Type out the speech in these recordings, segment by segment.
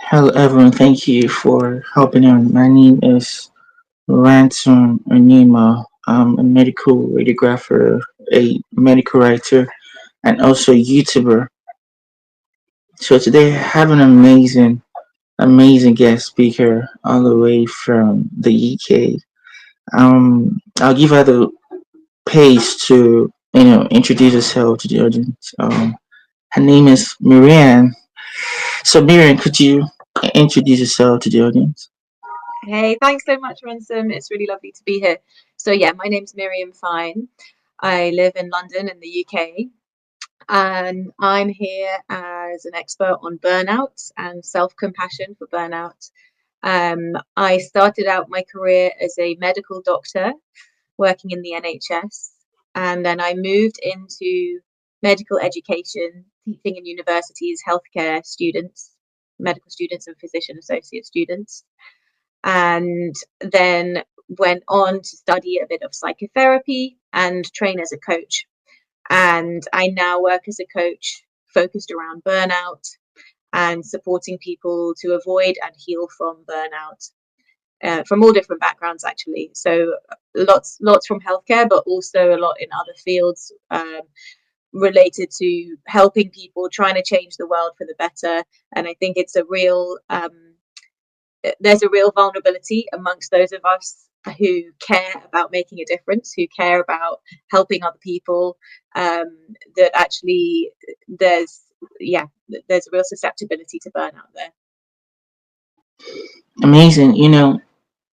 Hello, everyone. Thank you for helping on. My name is Ransom Onima. I'm a medical radiographer, a medical writer, and also a YouTuber. So today I have an amazing guest speaker all the way from the UK. I'll give her the pace to introduce herself to the audience. Her name is Miriam. So Miriam, could you introduce yourself to the audience? Hey, thanks so much, Ransom. It's really lovely to be here. So, yeah, my name's Miriam Fine. I live in London in the UK, and I'm here as an expert on burnout and self-compassion for burnout. I started out my career as a medical doctor working in the NHS, and then I moved into medical education, teaching in universities, healthcare students, medical students, and physician associate students, and then went on to study a bit of psychotherapy and train as a coach. And I now work as a coach focused around burnout and supporting people to avoid and heal from burnout, from all different backgrounds actually. So lots from healthcare, but also a lot in other fields, related to helping people, trying to change the world for the better. And I think it's a real there's a real vulnerability amongst those of us who care about making a difference, who care about helping other people, that actually there's yeah there's a real susceptibility to burnout there. Amazing.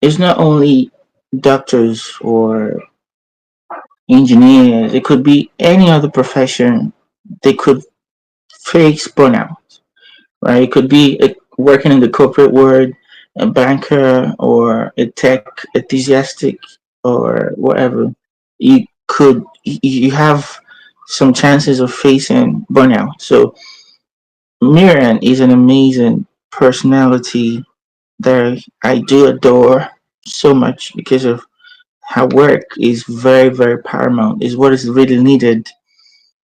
It's not only doctors or engineers, it could be any other profession. They could face burnout, right? It could be working in the corporate world, a banker or a tech enthusiastic or whatever. You have some chances of facing burnout. So Miriam is an amazing personality that I do adore so much because of her work is very, very paramount, is what is really needed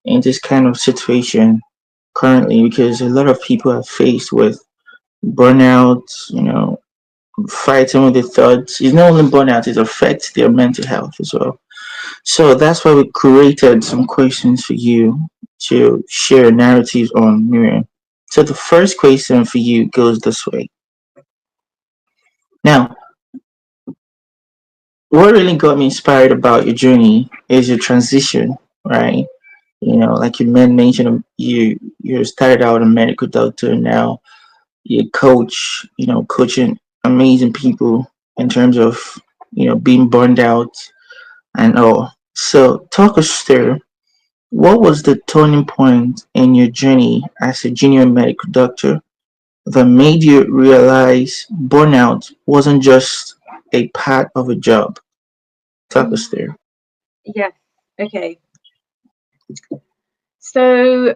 in this kind of situation currently because a lot of people are faced with burnout, fighting with the thoughts. It's not only burnout, it affects their mental health as well. So that's why we created some questions for you to share narratives on Miriam. So the first question for you goes this way. Now, what really got me inspired about your journey is your transition, right? Like you mentioned, you started out a medical doctor, now you coach, coaching amazing people in terms of being burned out and all. So talk us through what was the turning point in your journey as a junior medical doctor that made you realize burnout wasn't just a part of a job. Talk us Mm, through. yeah. Okay. So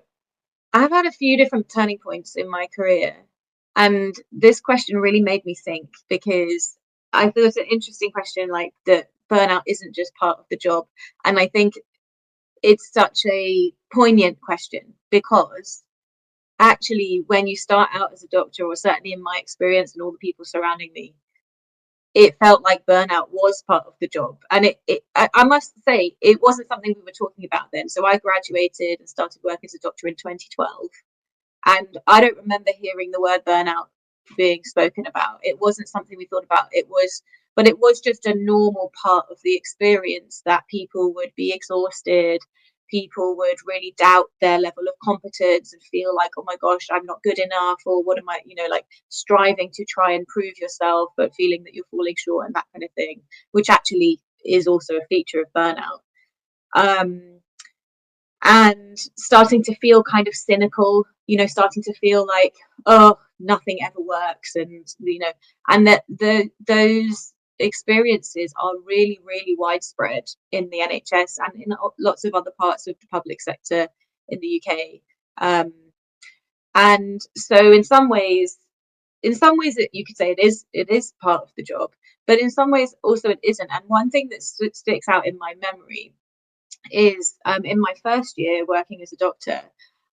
I've had a few different turning points in my career, and this question really made me think because I thought it's an interesting question, like that burnout isn't just part of the job. And I think it's such a poignant question because actually, when you start out as a doctor, or certainly in my experience and all the people surrounding me, it felt like burnout was part of the job. And I must say, it wasn't something we were talking about then. So I graduated and started work as a doctor in 2012. And I don't remember hearing the word burnout being spoken about. It wasn't something we thought about. But it was just a normal part of the experience that people would be exhausted. People would really doubt their level of competence and feel like, oh my gosh, I'm not good enough, or what am I, like striving to try and prove yourself, but feeling that you're falling short and that kind of thing, which actually is also a feature of burnout. Um, and starting to feel kind of cynical, starting to feel like, oh, nothing ever works, and and that those experiences are really, really widespread in the NHS and in lots of other parts of the public sector in the UK. Um, and so in some ways you could say it is part of the job, but in some ways also it isn't. And one thing that sticks out in my memory is, in my first year working as a doctor,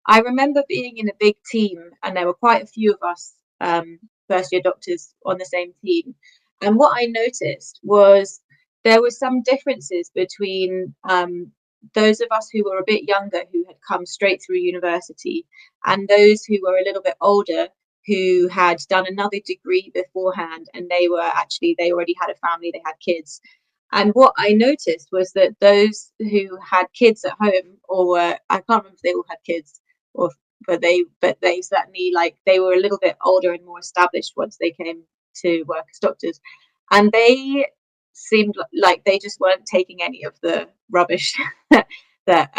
I remember being in a big team, and there were quite a few of us, first year doctors on the same team. And what I noticed was there were some differences between those of us who were a bit younger, who had come straight through university, and those who were a little bit older, who had done another degree beforehand, and they already had a family, they had kids. And what I noticed was that those who had kids at home, or I can't remember if they all had kids, or but they certainly, like, they were a little bit older and more established once they came to work as doctors, and they seemed like they just weren't taking any of the rubbish that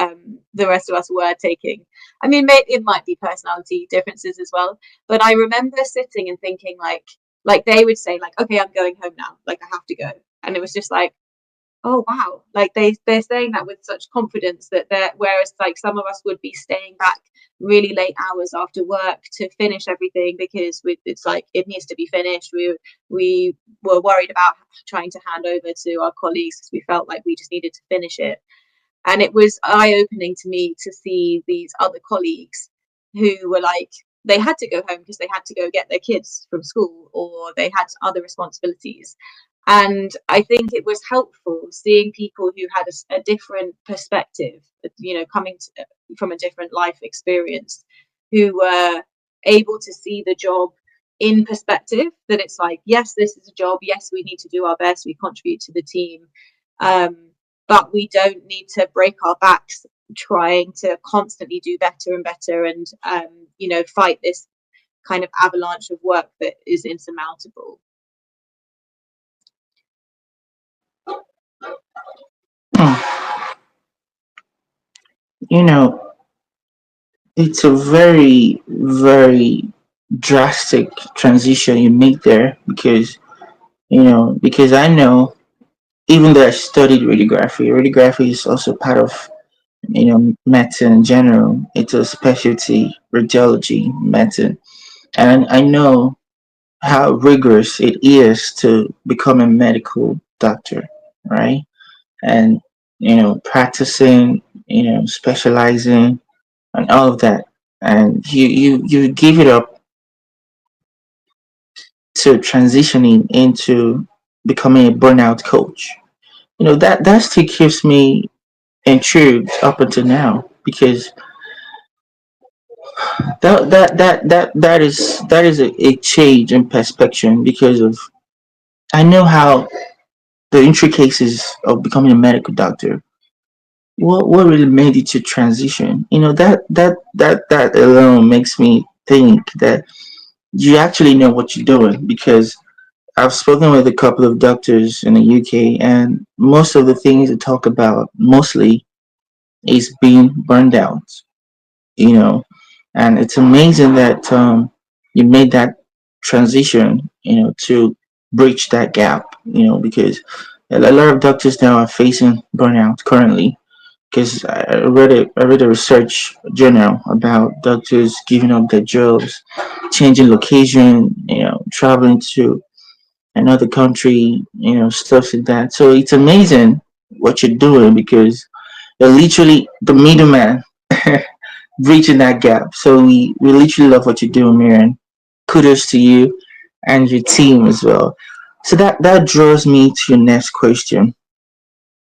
the rest of us were taking. I mean, maybe it might be personality differences as well, but I remember sitting and thinking, like they would say, like, okay, I'm going home now, like I have to go, and it was just like, oh wow, like they're saying that with such confidence, that whereas like some of us would be staying back really late hours after work to finish everything because it's like it needs to be finished. We were worried about trying to hand over to our colleagues because we felt like we just needed to finish it. And it was eye-opening to me to see these other colleagues who were like, they had to go home because they had to go get their kids from school, or they had other responsibilities. And I think it was helpful seeing people who had a different perspective, coming from a different life experience, who were able to see the job in perspective, that it's like, yes, this is a job, yes, we need to do our best, we contribute to the team, but we don't need to break our backs trying to constantly do better and better, and fight this kind of avalanche of work that is insurmountable. Hmm. You know, it's a very, very drastic transition you make there because, because I know, even though I studied radiography is also part of, medicine in general. It's a specialty, radiology medicine. And I know how rigorous it is to become a medical doctor, right? And, practicing, specializing and all of that. And you give it up to transitioning into becoming a burnout coach. That still keeps me intrigued up until now because that is a change in perspective because of I know how the intricacies of becoming a medical doctor. What really made you to transition? That alone makes me think that you actually know what you're doing because I've spoken with a couple of doctors in the UK, and most of the things they talk about mostly is being burned out. You know, and it's amazing that you made that transition. To bridge that gap. Because a lot of doctors now are facing burnout currently. Because I read a research journal about doctors giving up their jobs, changing location, traveling to another country, stuff like that. So it's amazing what you're doing because you're literally the middleman bridging that gap. So we literally love what you're doing, Miriam. Kudos to you and your team as well. So that draws me to your next question.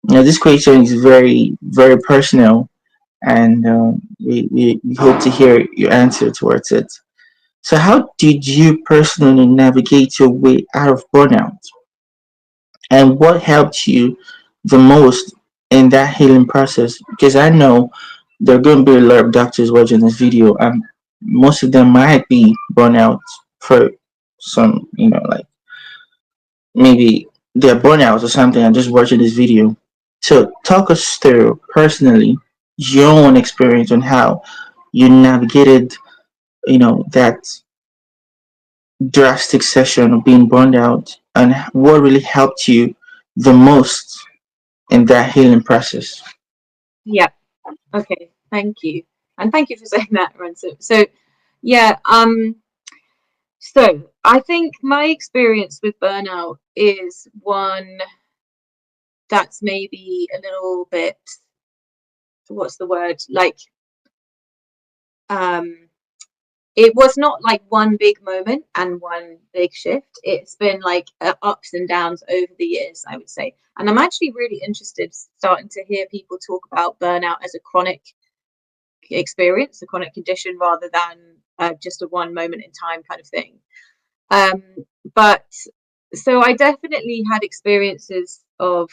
Now, this question is very, very personal, and we hope to hear your answer towards it. So, how did you personally navigate your way out of burnout? And what helped you the most in that healing process? Because I know there are going to be a lot of doctors watching this video, and most of them might be burnout for some, like maybe they're burnout or something and just watching this video. So, talk us through personally your own experience on how you navigated, that drastic session of being burned out and what really helped you the most in that healing process. Yeah. Okay. Thank you, and thank you for saying that, Ransom. So, yeah. So I think my experience with burnout is one that's maybe a little bit, what's the word, like, um it was not like one big moment and one big shift. It's been like ups and downs over the years, I would say. And I'm actually really interested starting to hear people talk about burnout as a chronic experience, a chronic condition, rather than just a one moment in time kind of thing. Um, but so I definitely had experiences of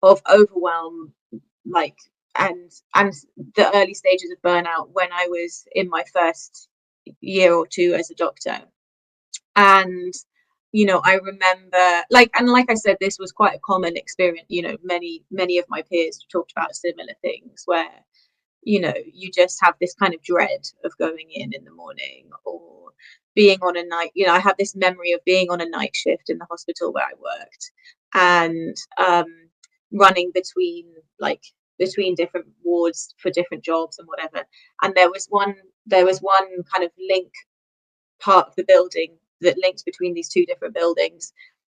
overwhelm, like, and the early stages of burnout when I was in my first year or two as a doctor. And I remember, like I said, this was quite a common experience. Many of my peers talked about similar things where you just have this kind of dread of going in the morning, or being on a night. I have this memory of being on a night shift in the hospital where I worked, and running between different wards for different jobs and whatever. And there was one kind of link part of the building that linked between these two different buildings,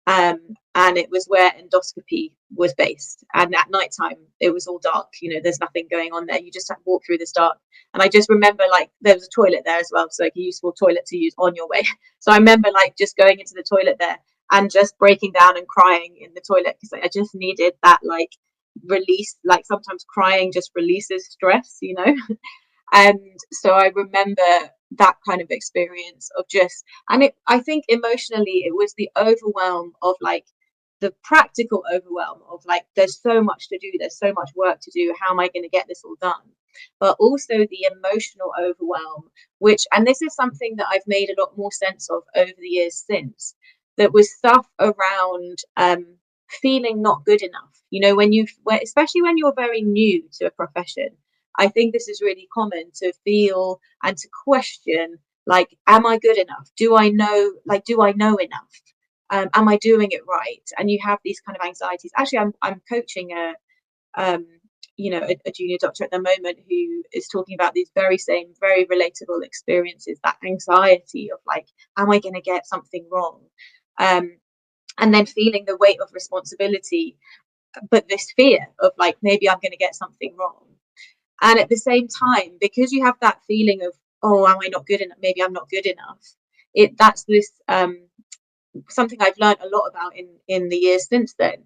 and it was where endoscopy was based. And at night time, it was all dark. There's nothing going on there. You just have to walk through this dark. And I just remember, like, there was a toilet there as well, so like a useful toilet to use on your way. So I remember like just going into the toilet there and just breaking down and crying in the toilet, because I just needed that, like, release. Like, sometimes crying just releases stress. And so I remember that kind of experience of just, and I think emotionally it was the overwhelm of, like, the practical overwhelm of, like, there's so much to do, there's so much work to do, how am I going to get this all done? But also the emotional overwhelm, which, and this is something that I've made a lot more sense of over the years since, that was stuff around feeling not good enough. Especially when you're very new to a profession, I think this is really common to feel and to question, like, am I good enough? Do I know enough? Am I doing it right? And you have these kind of anxieties. Actually, I'm coaching a junior doctor at the moment who is talking about these very same, very relatable experiences, that anxiety of, like, am I going to get something wrong? And then feeling the weight of responsibility, but this fear of, like, maybe I'm going to get something wrong. And at the same time, because you have that feeling of, oh, am I not good enough? Maybe I'm not good enough. That's this something I've learned a lot about in the years since then,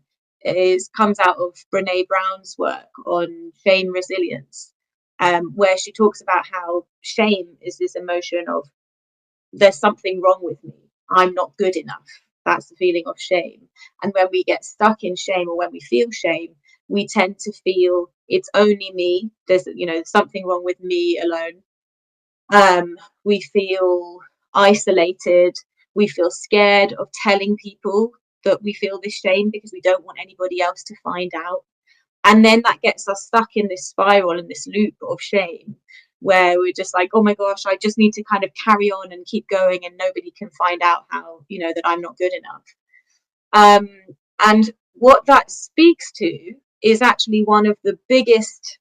comes out of Brene Brown's work on shame resilience, where she talks about how shame is this emotion of, there's something wrong with me, I'm not good enough. That's the feeling of shame. And when we get stuck in shame, or when we feel shame, we tend to feel it's only me. There's something wrong with me alone. We feel isolated. We feel scared of telling people that we feel this shame, because we don't want anybody else to find out. And then that gets us stuck in this spiral and this loop of shame, where we're just like, oh my gosh, I just need to kind of carry on and keep going, and nobody can find out how, that I'm not good enough. And what that speaks to is actually one of the biggest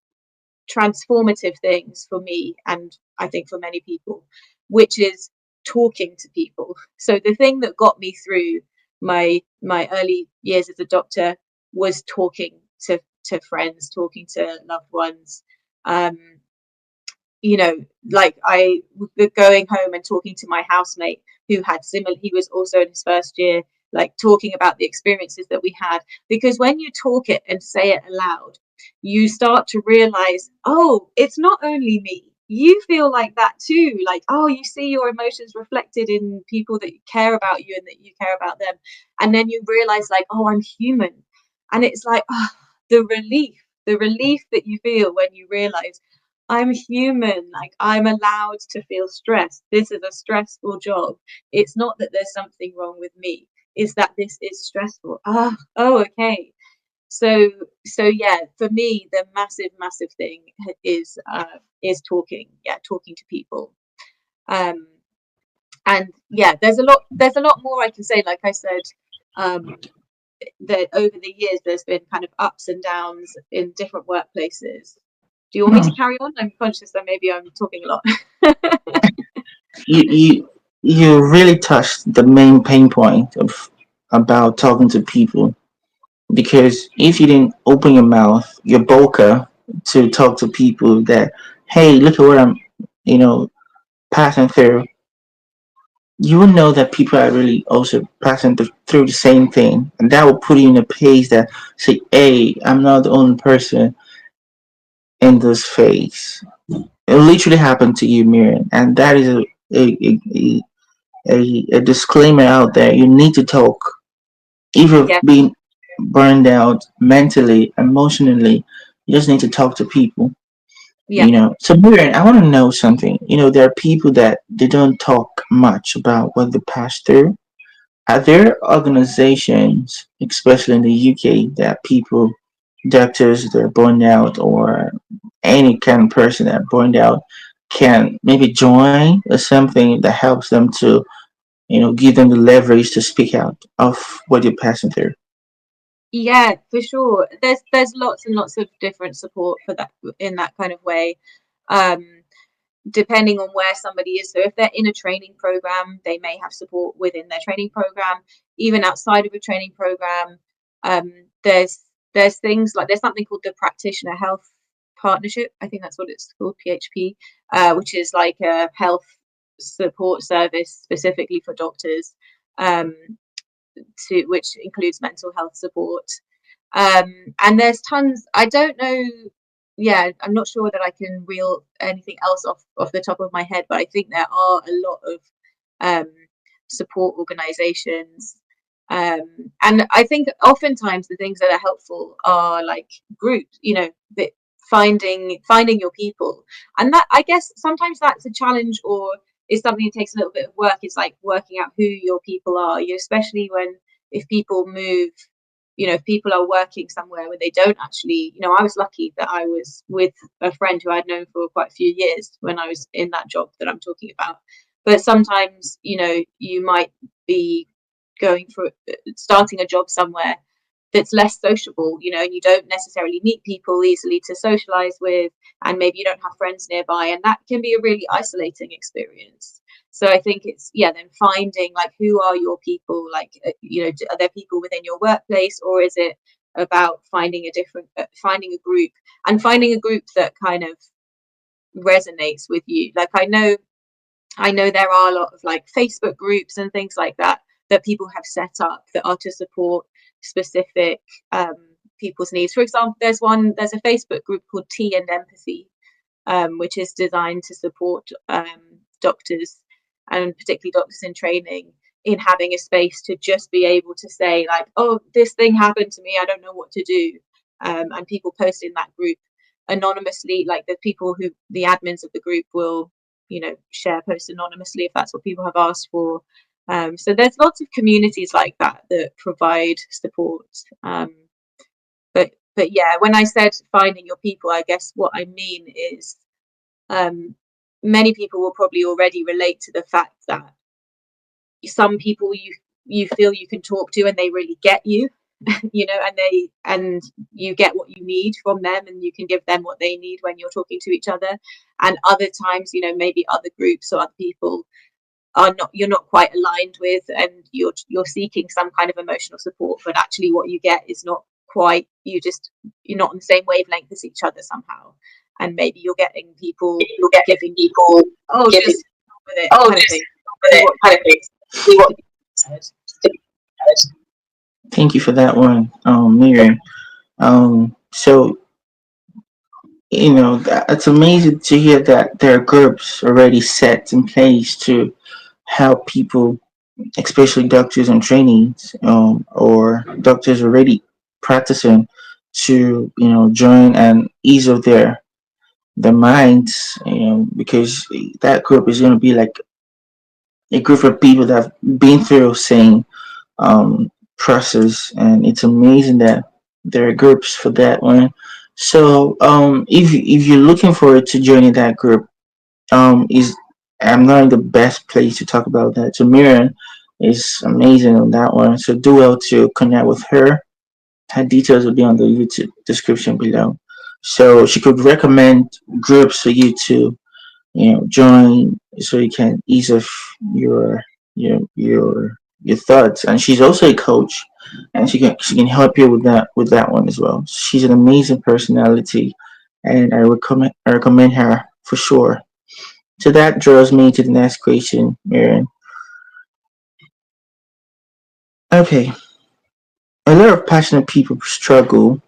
transformative things for me, and I think for many people, which is talking to people. So the thing that got me through my early years as a doctor was talking to friends, talking to loved ones. Like, I was going home and talking to my housemate who had similar, he was also in his first year, like, talking about the experiences that we had. Because when you talk it and say it aloud, you start to realize, oh, it's not only me. You feel like that too. Like, oh, you see your emotions reflected in people that care about you and that you care about them. And then you realize, like, oh, I'm human. And it's like, oh, the relief that you feel when you realize, I'm human, like, I'm allowed to feel stressed. This is a stressful job. It's not that there's something wrong with me. It's that this is stressful. Oh, okay. So yeah, for me, the massive thing is talking. Yeah, talking to people. And yeah, there's a lot more I can say. Like I said, that over the years there's been kind of ups and downs in different workplaces. Do you want me to carry on? I'm conscious that maybe I'm talking a lot. You really touched the main pain point of about talking to people, because if you didn't open your mouth, your boca, to talk to people that, hey, look at what I'm, you know passing through, you will know that people are really also passing through the same thing, and that will put you in a place that say, "Hey, I'm not the only person in this phase." It literally happened to you, Miriam, and that is a disclaimer out there. You need to talk. If you've Yeah, been burned out mentally, emotionally, you just need to talk to people. yeah, So Miriam, I want to know something. There are people that they don't talk much about what they pass through. Are there organizations, especially in the UK, that people, doctors that are burned out or any kind of person that burned out can maybe join or something that helps them to, give them the leverage to speak out of what you're passing through? yeah, for sure. There's lots and lots of different support for that in that kind of way. Um, Depending on where somebody is. So if they're in a training program, they may have support within their training program. Even outside of a training program, um, there's things like there's something called the Practitioner Health Partnership. I think that's what it's called, PHP, which is like a health support service specifically for doctors, um, to which includes mental health support. And there's tons. I don't know. Yeah, I'm not sure that I can reel anything else off the top of my head, but I think there are a lot of um, support organizations. And I think oftentimes the things that are helpful are like groups, that finding your people. And that, I guess, sometimes that's a challenge, or is something that takes a little bit of work. Is like working out who your people are, especially when if people move, if people are working somewhere where they don't actually, I was lucky that I was with a friend who I'd known for quite a few years when I was in that job that I'm talking about. But sometimes, you might be going for starting a job somewhere that's less sociable, and you don't necessarily meet people easily to socialize with, and maybe you don't have friends nearby, and that can be a really isolating experience. So I think it's, yeah, then finding like who are your people, like are there people within your workplace, or is it about finding a different finding a group, and finding a group that kind of resonates with you. Like I know there are a lot of like Facebook groups and things like that that people have set up that are to support specific um, people's needs. For example, there's a Facebook group called Tea and Empathy, which is designed to support doctors, and particularly doctors in training, in having a space to just be able to say like, oh, this thing happened to me, I don't know what to do. And people post in that group anonymously, like the admins of the group will share posts anonymously if that's what people have asked for. So there's lots of communities like that that provide support. But yeah, when I said finding your people, I guess what I mean is, um, many people will probably already relate to the fact that some people you feel you can talk to and they really get you, and you get what you need from them, and you can give them what they need when you're talking to each other. And other times, maybe other groups or other people you're not quite aligned with, and you're seeking some kind of emotional support, but actually what you get is not quite, you're not on the same wavelength as each other somehow. And maybe you're getting people giving, oh, Giving, just with it oh, kind of just thing. with See it, what kind of thing. See what. said. Thank you for that one, Miriam. So it's amazing to hear that there are groups already set in place to help people, especially doctors and trainees, or doctors already practicing, to join and ease of their minds, because that group is going to be like a group of people that have been through same process, and it's amazing that there are groups for that one. So if you're looking forward to joining that group, is I'm not in the best place to talk about that. So Miriam is amazing on that one. So do well to connect with her. Her details will be on the YouTube description below. So she could recommend groups for you to join, so you can ease off your your thoughts. And she's also a coach, and she can help you with that one as well. She's an amazing personality, and I recommend her for sure. So that draws me to the next question, Miriam. Okay, a lot of passionate people struggle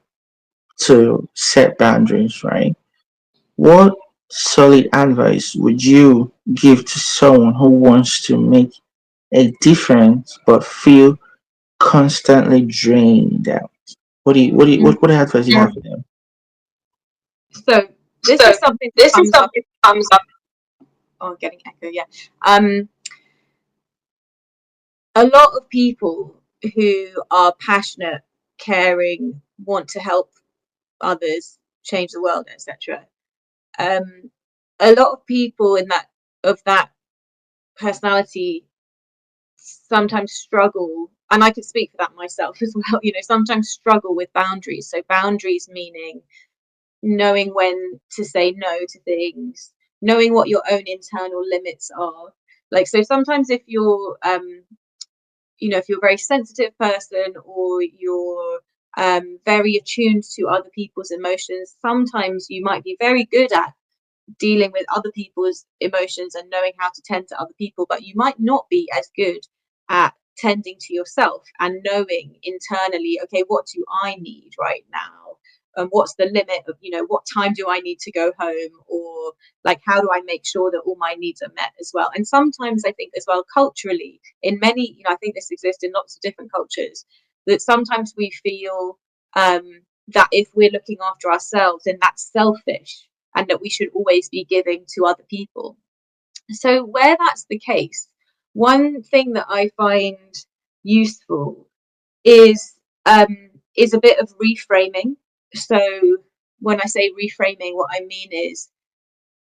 to set boundaries, right? What solid advice would you give to someone who wants to make a difference but feel constantly drained out? What advice do you have for them? So this So is something that this is comes up. something that comes up. Oh, I'm getting echo. Yeah. A lot of people who are passionate, caring, want to help others, change the world, etc. Um, a lot of people in that personality sometimes struggle, and I could speak for that myself as well. Sometimes struggle with boundaries. So boundaries meaning knowing when to say no to things, knowing what your own internal limits are. Like, so sometimes if you're if you're a very sensitive person, or you're very attuned to other people's emotions, sometimes you might be very good at dealing with other people's emotions and knowing how to tend to other people, but you might not be as good at tending to yourself and knowing internally, okay, what do I need right now? What's the limit of, what time do I need to go home? Or like, how do I make sure that all my needs are met as well? And sometimes I think as well, culturally, in many, I think this exists in lots of different cultures, that sometimes we feel that if we're looking after ourselves, then that's selfish, and that we should always be giving to other people. So where that's the case, one thing that I find useful is a bit of reframing. So when I say reframing, what I mean is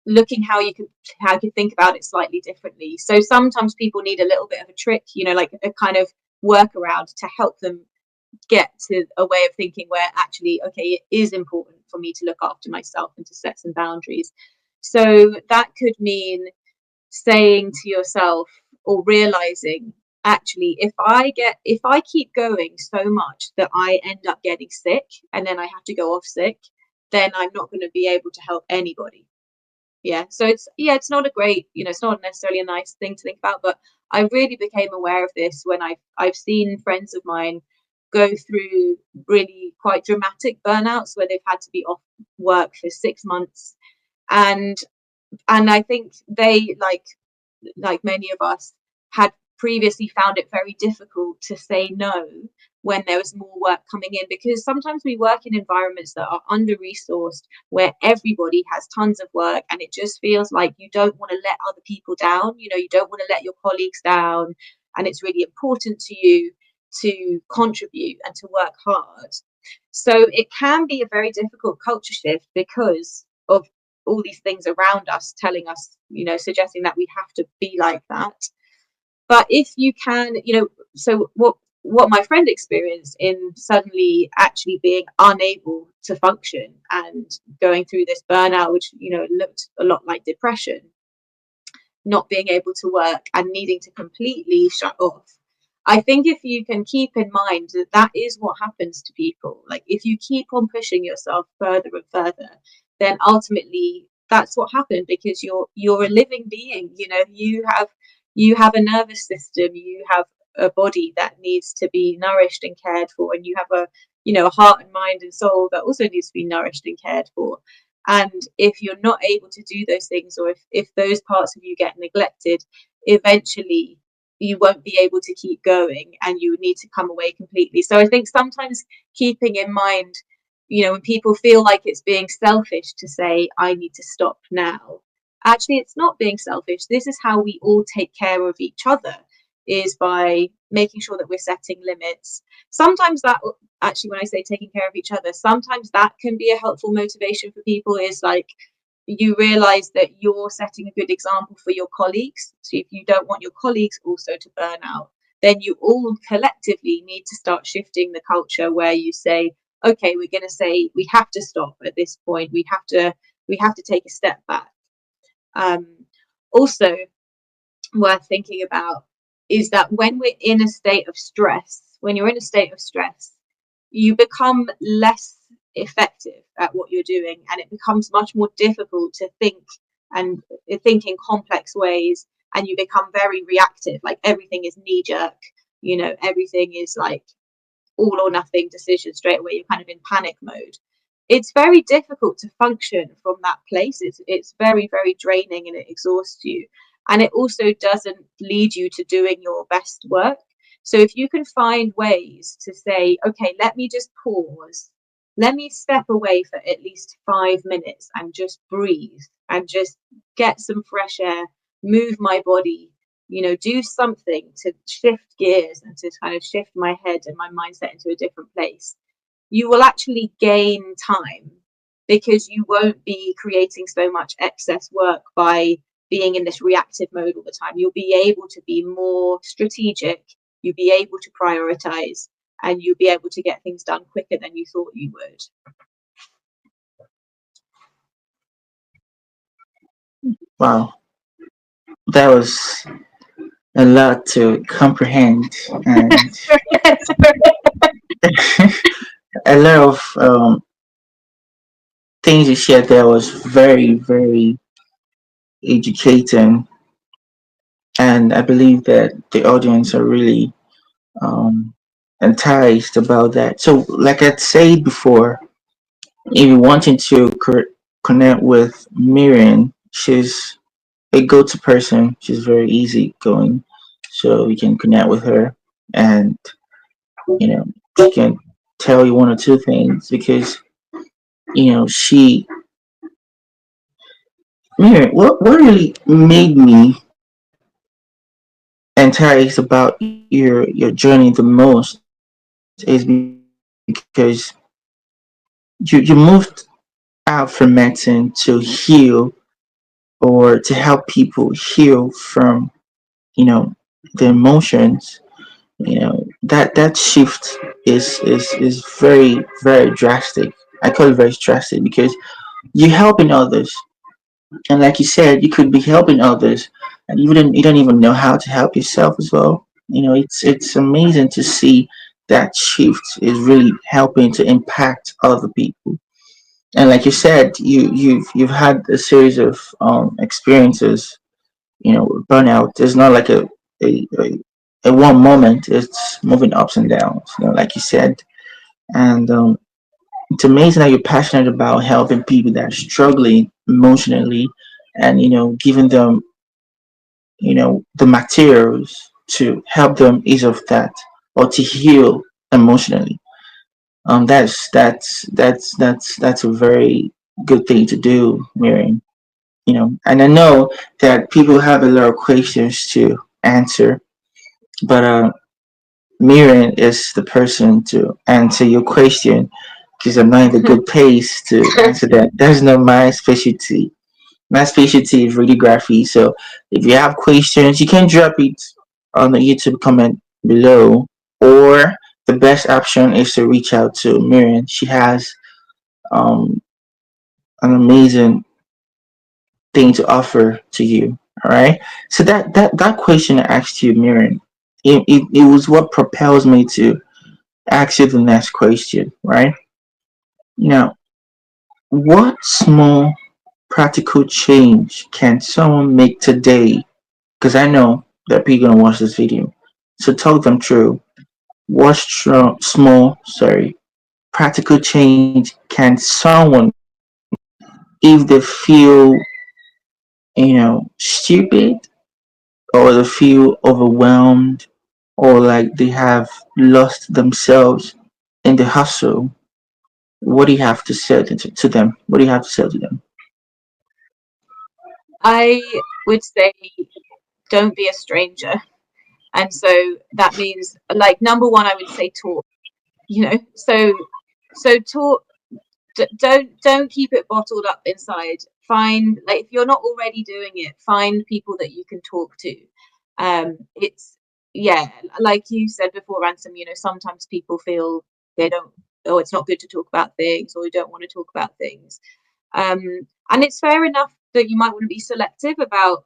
looking how you can think about it slightly differently. So sometimes people need a little bit of a trick, like a kind of workaround to help them get to a way of thinking where actually, okay, it is important for me to look after myself and to set some boundaries. So that could mean saying to yourself, or realizing, actually, if I keep going so much that I end up getting sick and then I have to go off sick, then I'm not going to be able to help anybody. Yeah, so it's not a great, it's not necessarily a nice thing to think about, but I really became aware of this when I've seen friends of mine go through really quite dramatic burnouts where they've had to be off work for 6 months. And I think they, like many of us, had previously found it very difficult to say no when there was more work coming in, because sometimes we work in environments that are under resourced, where everybody has tons of work, and it just feels like you don't want to let other people down, you don't want to let your colleagues down, and it's really important to you to contribute and to work hard. So it can be a very difficult culture shift because of all these things around us telling us, suggesting that we have to be like that. But if you can, so what my friend experienced in suddenly actually being unable to function and going through this burnout, which, looked a lot like depression, not being able to work and needing to completely shut off. I think if you can keep in mind that that is what happens to people, like if you keep on pushing yourself further and further, then ultimately that's what happened, because you're a living being. You have a nervous system, you have a body that needs to be nourished and cared for, and you have a heart and mind and soul that also needs to be nourished and cared for. And if you're not able to do those things, or if those parts of you get neglected, eventually you won't be able to keep going and you need to come away completely. So I think sometimes keeping in mind, when people feel like it's being selfish to say, I need to stop now, actually it's not being selfish. This is how we all take care of each other, is by making sure that we're setting limits. Sometimes that, actually, when I say taking care of each other, sometimes that can be a helpful motivation for people, is like, you realize that you're setting a good example for your colleagues. So if you don't want your colleagues also to burn out, then you all collectively need to start shifting the culture where you say, okay, we're going to say we have to stop at this point. We have to take a step back. Also worth thinking about is that when we're in a state of stress, when you're in a state of stress, you become less effective at what you're doing, and it becomes much more difficult to think and think in complex ways, and you become very reactive. Like everything is knee jerk, everything is like all or nothing decision straight away. You're kind of in panic mode. It's very difficult to function from that place. It's very, very draining, and it exhausts you. And it also doesn't lead you to doing your best work. So if you can find ways to say, okay, let me just pause, let me step away for at least 5 minutes and just breathe and just get some fresh air, move my body, do something to shift gears and to kind of shift my head and my mindset into a different place, you will actually gain time, because you won't be creating so much excess work by being in this reactive mode all the time. You'll be able to be more strategic, you'll be able to prioritize, and you'll be able to get things done quicker than you thought you would. Wow, that was a lot to comprehend, and a lot of things you shared there was very, very educating, and I believe that the audience are really um, enticed about that. So, like I said before, if you're wanting to connect with Miriam, she's a go-to person. She's very easy going, so you can connect with her, and she can tell you one or two things because she Miriam. What really made me enticed about your journey the most is because you moved out from medicine to heal or to help people heal from you know the emotions. That shift is very, very drastic. I call it very drastic because you're helping others, and like you said, you could be helping others, and you don't even know how to help yourself as well. It's amazing to see that shift is really helping to impact other people. And like you said, you've had a series of experiences. Burnout is not like a, a one moment. It's moving ups and downs. Like you said, and it's amazing that you're passionate about helping people that are struggling emotionally, and giving them the materials to help them ease off that, or to heal emotionally. That's a very good thing to do, Miriam. And I know that people have a lot of questions to answer, but Miriam is the person to answer your question, because I'm not in the good pace to answer that. That's not my specialty. My specialty is radiography. So if you have questions, you can drop it on the YouTube comment below, or the best option is to reach out to Miriam. She has um, an amazing thing to offer to you. All right. So that question I asked you, Miriam, it was what propels me to ask you the next question. Right now, what small practical change can someone make today? Because I know that people gonna watch this video. So talk them through what practical change can someone make if they feel, stupid, or they feel overwhelmed, or like they have lost themselves in the hustle. What do you have to say to them? What do you have to say to them? I would say, don't be a stranger. And so that means, like, number one, I would say talk, so talk. Don't keep it bottled up inside. Find, like, if you're not already doing it, find people that you can talk to. It's, yeah, like you said before, Ransom, sometimes people feel they don't, oh, it's not good to talk about things, or you don't want to talk about things. um and it's fair enough that you might want to be selective about,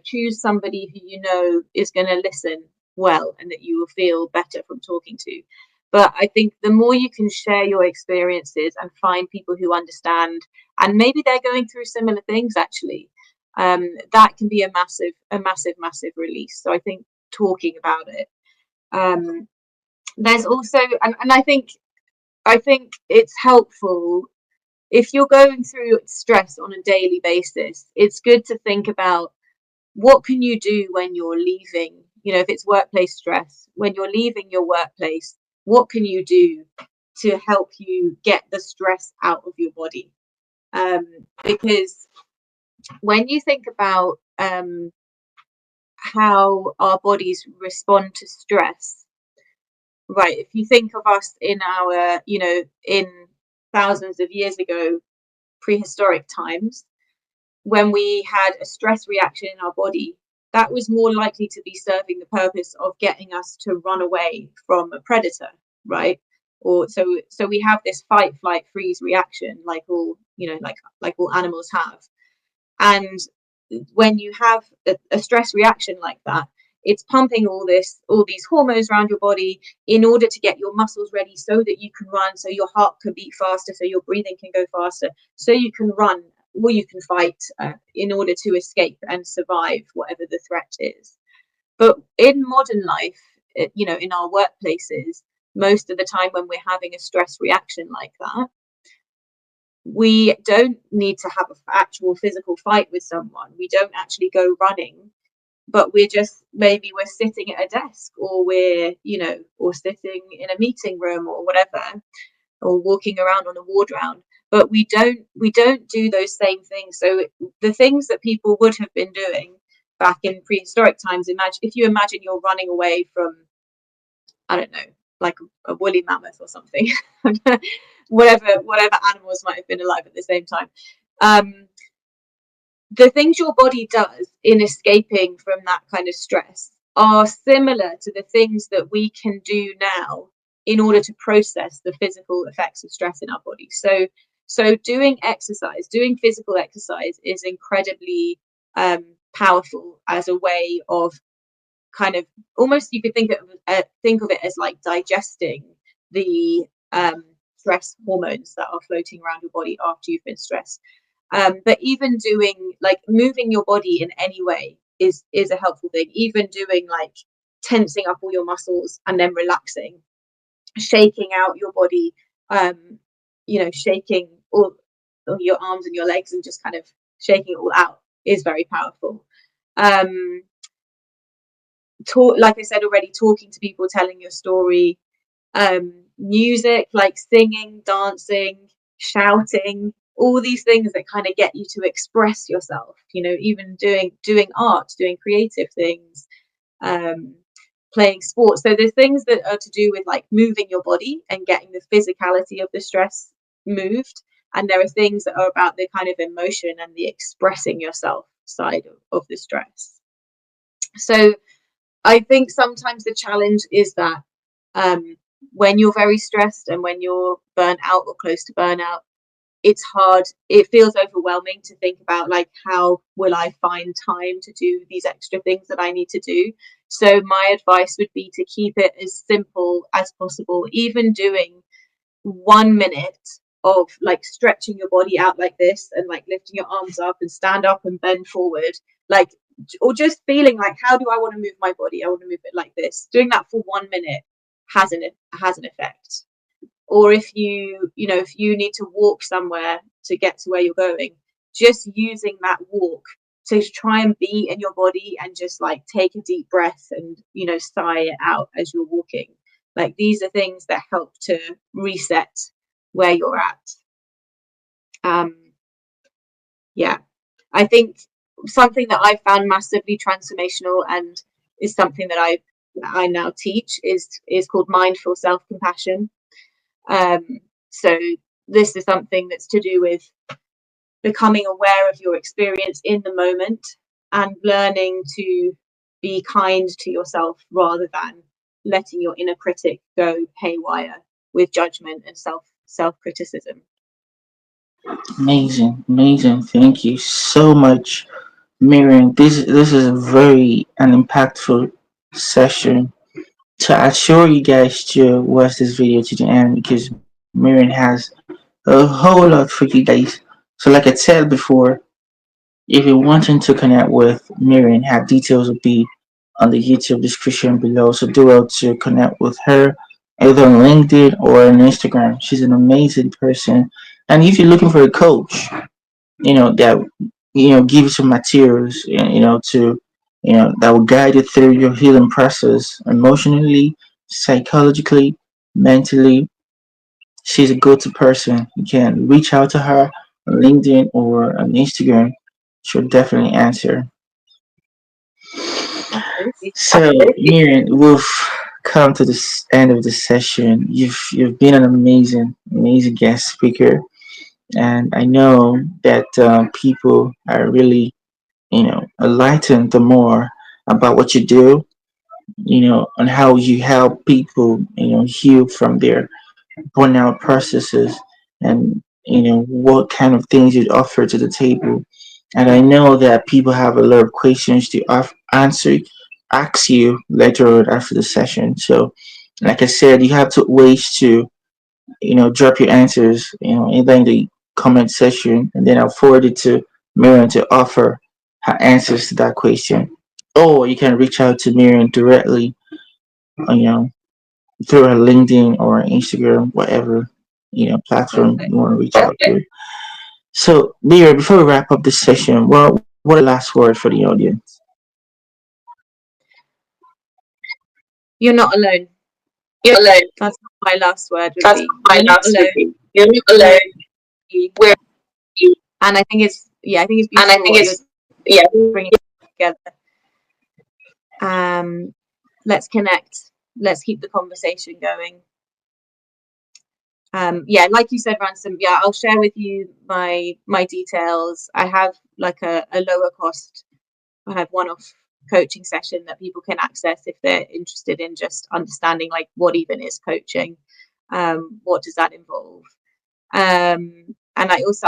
choose somebody who is going to listen well, and that you will feel better from talking to. But I think the more you can share your experiences and find people who understand, and maybe they're going through similar things actually, that can be a massive release. So I think talking about it. There's also, and I think it's helpful if you're going through stress on a daily basis. It's good to think about what can you do when you're leaving. If it's workplace stress, when you're leaving your workplace, what can you do to help you get the stress out of your body? Because when you think about how our bodies respond to stress, right? If you think of us in our, in thousands of years ago, prehistoric times, when we had a stress reaction in our body, that was more likely to be serving the purpose of getting us to run away from a predator, right? Or so we have this fight, flight, freeze reaction, like all, like all animals have. And when you have a stress reaction like that, it's pumping all these hormones around your body in order to get your muscles ready so that you can run, so your heart can beat faster, so your breathing can go faster, so you can run or you can fight in order to escape and survive whatever the threat is. But in modern life, in our workplaces, most of the time when we're having a stress reaction like that, we don't need to have an actual physical fight with someone. We don't actually go running, but we're sitting at a desk, or or sitting in a meeting room or whatever, or walking around on a ward round. But we don't do those same things. So the things that people would have been doing back in prehistoric times, if you imagine you're running away from, I don't know, like a woolly mammoth or something, whatever animals might have been alive at the same time. The things your body does in escaping from that kind of stress are similar to the things that we can do now in order to process the physical effects of stress in our body. So doing physical exercise is incredibly powerful as a way of kind of, almost you could think of it as like digesting the stress hormones that are floating around your body after you've been stressed. But even doing, like, moving your body in any way is a helpful thing. Even doing, like, tensing up all your muscles and then relaxing, shaking out your body, shaking all your arms and your legs and just kind of shaking it all out is very powerful. Like I said already, talking to people, telling your story, music, like singing, dancing, shouting, all these things that kind of get you to express yourself, even doing art, doing creative things, playing sports. So there's things that are to do with like moving your body and getting the physicality of the stress moved, and there are things that are about the kind of emotion and the expressing yourself side of the stress. So I think sometimes the challenge is that when you're very stressed and when you're burnt out or close to burnout, it's hard. It feels overwhelming to think about, like, how will I find time to do these extra things that I need to do? So my advice would be to keep it as simple as possible, even doing 1 minute of like stretching your body out like this and like lifting your arms up and stand up and bend forward, like, or just feeling like, how do I want to move my body? I want to move it like this. Doing that for 1 minute has an effect. Or if you need to walk somewhere to get to where you're going, just using that walk to try and be in your body and just like take a deep breath and sigh it out as you're walking. Like, these are things that help to reset where you're at. Yeah, I think something that I found massively transformational and is something that I now teach is called mindful self-compassion. So this is something that's to do with becoming aware of your experience in the moment and learning to be kind to yourself rather than letting your inner critic go haywire with judgment and self-criticism. Amazing. Thank you so much, Miriam. This is a very an impactful session. So I assure you guys to watch this video to the end because Miriam has a whole lot for you guys. So like I said before, If you're wanting to connect with Miriam, her details will be on the YouTube description below. So do well to connect with her either on LinkedIn or on Instagram. She's an amazing person. And if you're looking for a coach, that give you some materials, to that will guide you through your healing process emotionally, psychologically, mentally. She's a go-to person. You can reach out to her on LinkedIn or on Instagram. She'll definitely answer. Absolutely. So, Miriam, we've come to this end of the session. You've been an amazing guest speaker, and I know that people are really enlightened the more about what you do. On how you help people, heal from their burnout processes, and what kind of things you'd offer to the table. And I know that people have a lot of questions to answer, ask you later on after the session. So, like I said, you have two ways to drop your answers, either in the comment section, and then I'll forward it to Miriam to offer her answers to that question. Or you can reach out to Miriam directly, you know, through her LinkedIn or Instagram, whatever platform Perfect. you want to reach out to. So, Miriam, before we wrap up this session, what are the last word for the audience? You're not alone. You're alone. That's what my last word would That's be. my You're not last alone. would You're not We're alone. you. We're you. And I think it's And I beautiful think what you're it's yeah. bringing together. Let's connect. Let's keep the conversation going. Like you said, Ransom. Yeah, I'll share with you my details. I have like a lower cost. I have one-off coaching session that people can access if they're interested in just understanding like what even is coaching. What does that involve? And I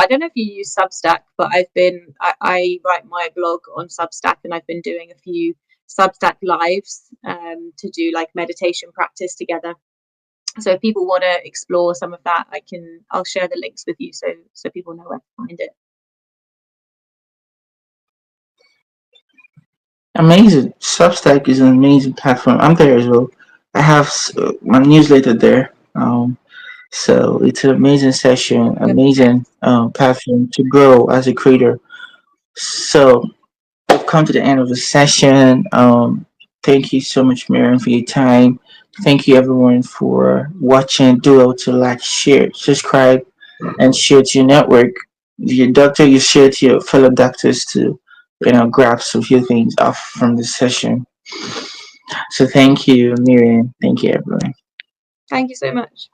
don't know if you use Substack, but I write my blog on Substack, and I've been doing a few Substack lives to do like meditation practice together. So if people want to explore some of that, I'll share the links with you so people know where to find it. Amazing. Substack is an amazing platform. I'm there as well. I have my newsletter there. So it's an amazing session, amazing platform to grow as a creator. So we've come to the end of the session. Thank you so much, Miriam, for your time. Thank you, everyone, for watching. Do well to like, share, subscribe, and share to your network. If you're a doctor, you share to your fellow doctors to, grab some few things off from this session. So thank you, Miriam. Thank you, everyone. Thank you so much.